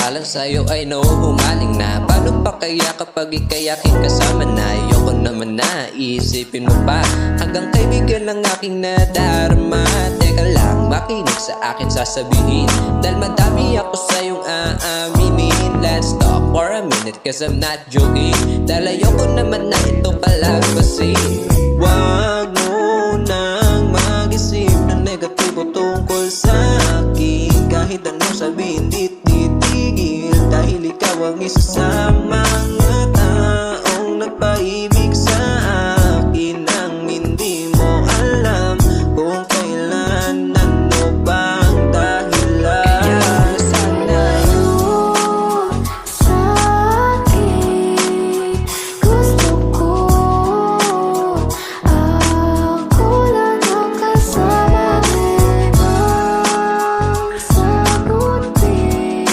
lang sa'yo ay nauhumaling na. Paano pa kaya kapag ika'y aking kasama na? Ayoko naman na isipin mo pa, hanggang kaibigan lang aking nadarama. Teka lang, makinig sa akin sasabihin, dahil madami ako sa'yong aaminin. Let's talk for a minute cause I'm not joking, dahil ayoko naman na ito palagpasin. Wag mo nang mag-isip ng negatibo tungkol sa akin. Kahit anong sabihin di titigil, dahil ikaw ang isa sa mga taong nagpaibig sa akin, nang hindi mo alam kung kailan, ano bang dahilan. Kaya sana sa akin, gusto ko ako lang ang kasama mo. Sagutin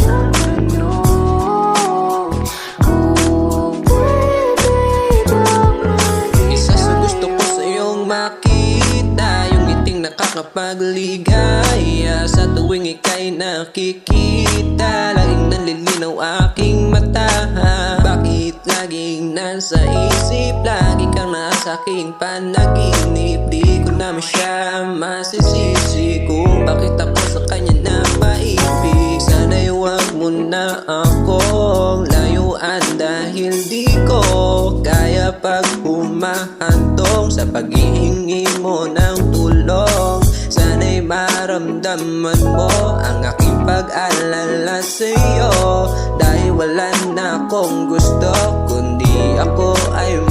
ang tanong kung pwede bang maging isa sa gusto ko sa iyong makita, yung ngiting nakakapagligaya. Sa tuwing ika'y nakikita, laging nalilinaw aking mata. Bakit laging nasa isip, lagi kang nasa aking panaginip? Di ko naman siya masisisi kung bakit ako sa kanya napaibig. Sana'y huwag mo na akong layuan, dahil di ko kaya pag humahantong sa paghihingi mo ng tulong. Sana'y maramdaman mo ang aking pag-alala sa'yo, dahil wala na akong gusto kundi ako ay